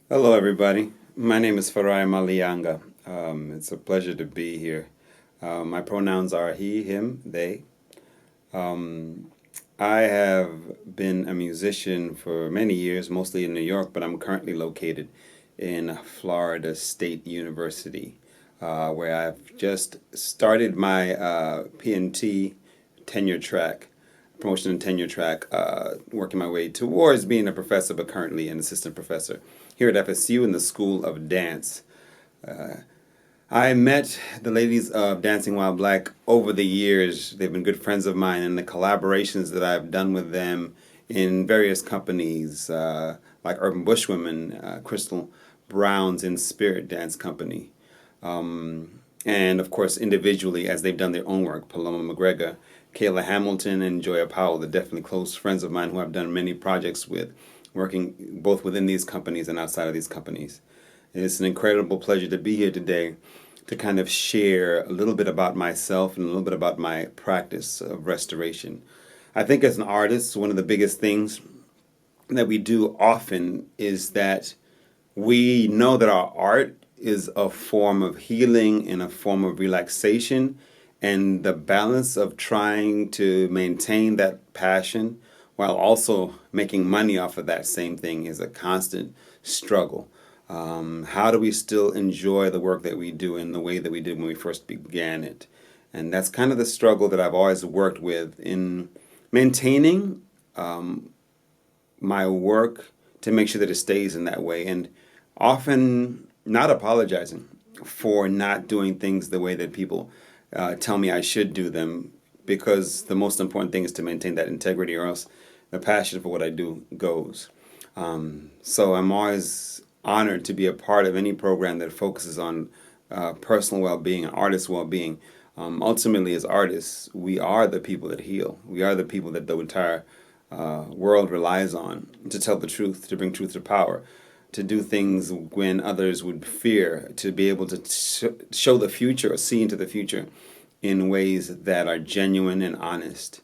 Hello, everybody. My name is Farai Malianga. It's a pleasure to be here. My pronouns are he, him, they. Um, I have been a musician for many years, mostly in New York, but I'm currently located in Florida State University, where I've just started my PNT tenure track, promotion and tenure track, working my way towards being a professor, but currently an assistant professor here at FSU in the School of Dance. I met the ladies of Dancing While Black over the years. They've been good friends of mine, and the collaborations that I've done with them in various companies, like Urban Bushwomen, Crystal Brown's In Spirit Dance Company, and of course individually as they've done their own work. Paloma McGregor, Kayla Hamilton, and Joya Powell, they're definitely close friends of mine who I've done many projects with, working both within these companies and outside of these companies. And it's an incredible pleasure to be here today to kind of share a little bit about myself and a little bit about my practice of restoration. I think as an artist, one of the biggest things that we do often is that we know that our art is a form of healing and a form of relaxation, and the balance of trying to maintain that passion while also making money off of that same thing is a constant struggle. How do we still enjoy the work that we do in the way that we did when we first began it? And that's kind of the struggle that I've always worked with in maintaining my work to make sure that it stays in that way, and often not apologizing for not doing things the way that people tell me I should do them, because the most important thing is to maintain that integrity, or else the passion for what I do goes. So I'm always honored to be a part of any program that focuses on personal well-being and artist well-being. Ultimately, as artists, we are the people that heal. We are the people that the entire world relies on to tell the truth, to bring truth to power, to do things when others would fear, to be able to show the future or see into the future in ways that are genuine and honest.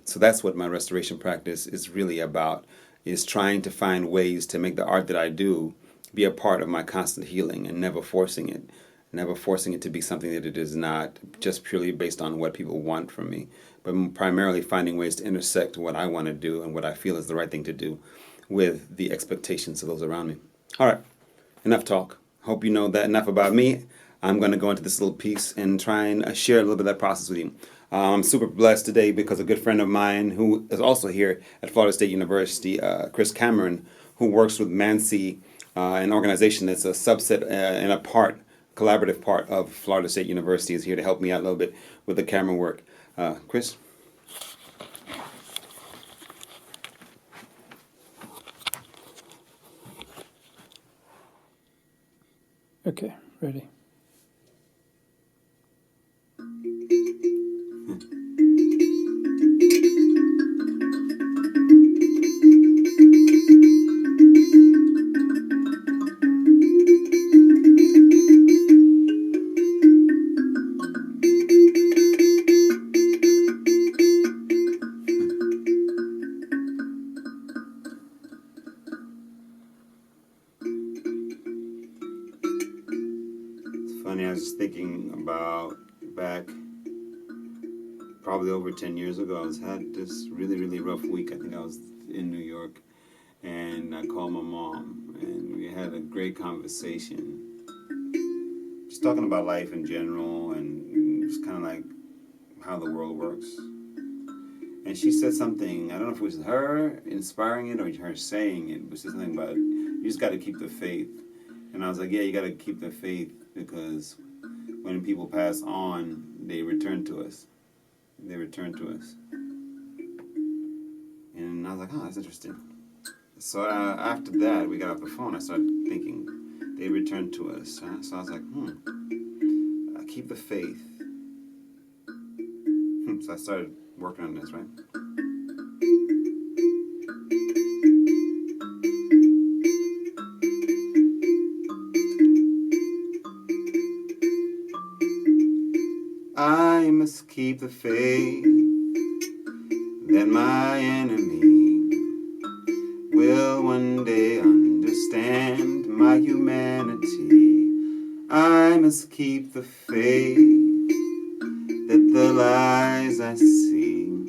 So that's what my restoration practice is really about, is trying to find ways to make the art that I do be a part of my constant healing, and never forcing it to be something that it is not, just purely based on what people want from me, but primarily finding ways to intersect what I want to do and what I feel is the right thing to do with the expectations of those around me. All right, enough talk. Hope you know that enough about me. I'm going to go into this little piece and try and share a little bit of that process with you. I'm super blessed today because a good friend of mine who is also here at Florida State University, Chris Cameron, who works with Mansi, an organization that's a subset and a part, collaborative part of Florida State University, is here to help me out a little bit with the camera work. Chris? Okay, ready. It's funny, I was just thinking about back probably over 10 years ago. I was had this really, really rough week. I think I was in New York, and I called my mom, and we had a great conversation, just talking about life in general, and just kind of like how the world works. And she said something, I don't know if it was her inspiring it or her saying it, but she said something about, you just got to keep the faith. And I was like, yeah, you got to keep the faith, because when people pass on, they return to us. They return to us. And I was like, oh, that's interesting. So after that, we got off the phone. I started thinking, they returned to us. Huh? So I was like, keep the faith. So I started working on this, right? I must keep the faith that my enemy will one day understand. understand my humanity. I must keep the faith that the lies I see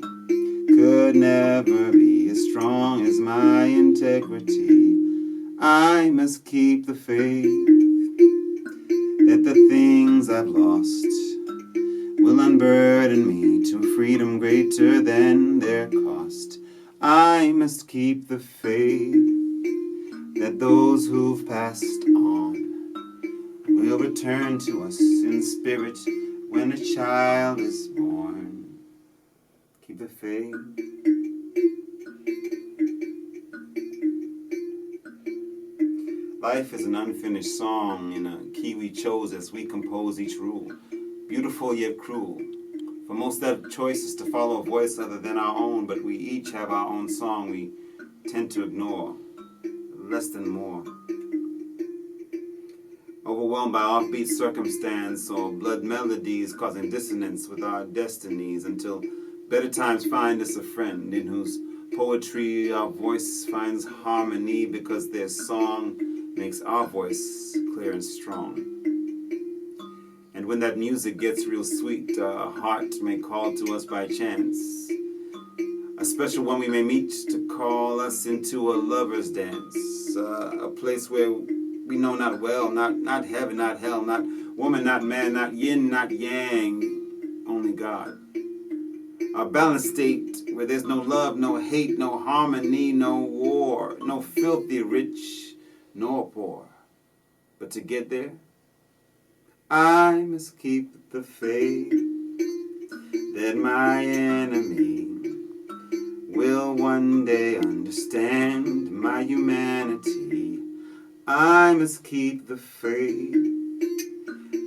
could never be as strong as my integrity. I must keep the faith that the things I've lost will unburden me to a freedom greater than their cost. I must keep the faith that those who've passed on will return to us in spirit when a child is born. Keep the faith. Life is an unfinished song in a key we chose as we compose each rule. Beautiful yet cruel. For most that choice is to follow a voice other than our own, but we each have our own song we tend to ignore. Less than more. Overwhelmed by offbeat circumstance or blood melodies causing dissonance with our destinies until better times find us a friend in whose poetry our voice finds harmony because their song makes our voice clear and strong. And when that music gets real sweet, a heart may call to us by chance. A special one we may meet to call us into a lover's dance. A place where we know not well, not heaven, not hell, not woman, not man, not yin, not yang, only God. A balanced state where there's no love, no hate, no harmony, no war, no filthy rich, nor poor. But to get there, I must keep the faith that my enemy will one day understand my humanity. I must keep the faith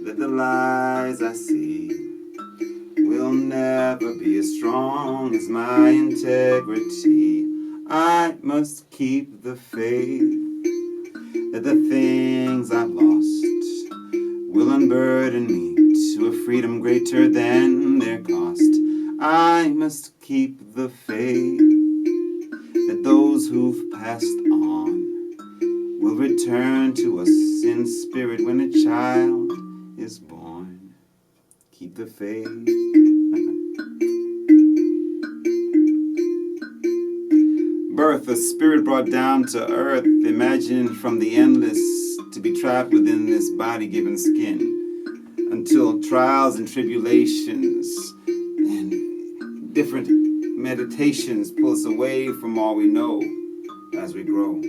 that the lies I see will never be as strong as my integrity. I must keep the faith that the things I've lost will unburden me to a freedom greater than their cost. I must keep the faith that those who've passed on will return to us in spirit when a child is born. Keep the faith. Birth, a spirit brought down to earth, imagined from the endless to be trapped within this body-given skin, until trials and tribulations and different meditations pull us away from all we know as we grow.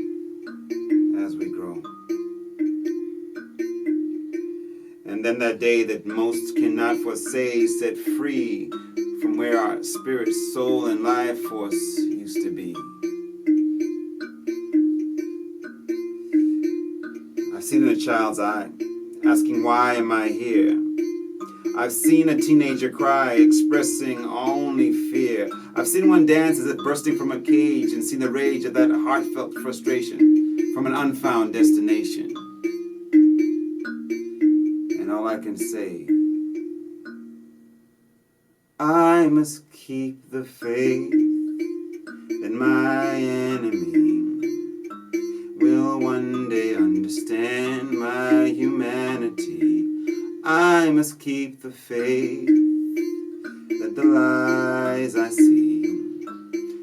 And then that day that most cannot foresay, set free from where our spirit, soul, and life force used to be. I've seen in a child's eye, asking, why am I here? I've seen a teenager cry, expressing only fear. I've seen one dance as if bursting from a cage, and seen the rage of that heartfelt frustration from an unfound destination. And all I can say, I must keep the faith that my enemy will one day understand my humanity. I must keep the faith that the lies I see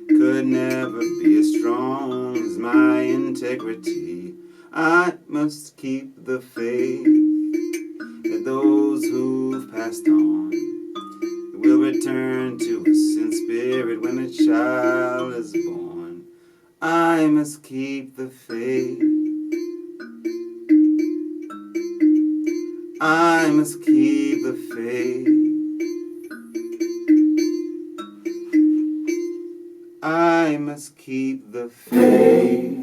could never be as strong as my integrity. I must keep the faith that those who've passed on will return to us in spirit when a child is born. I must keep the faith. I must keep the faith. I must keep the faith.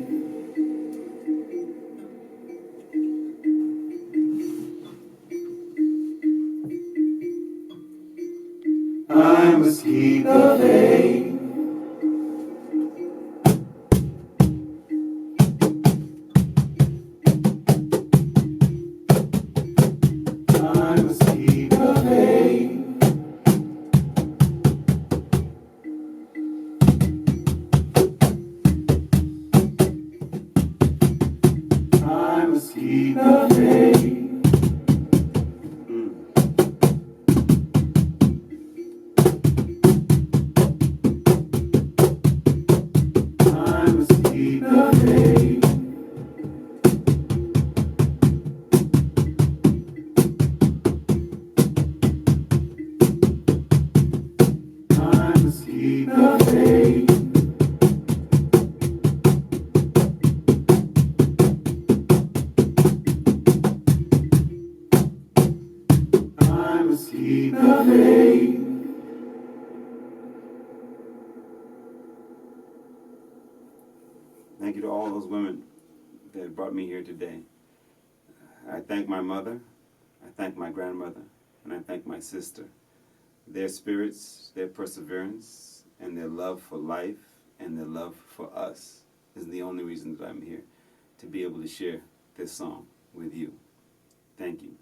I must keep the faith. I must keep the faith. Keep the faith. Thank you to all those women that brought me here today. I thank my mother, I thank my grandmother, and I thank my sister. Their spirits, their perseverance, and their love for life and their love for us is the only reason that I'm here, to be able to share this song with you. Thank you.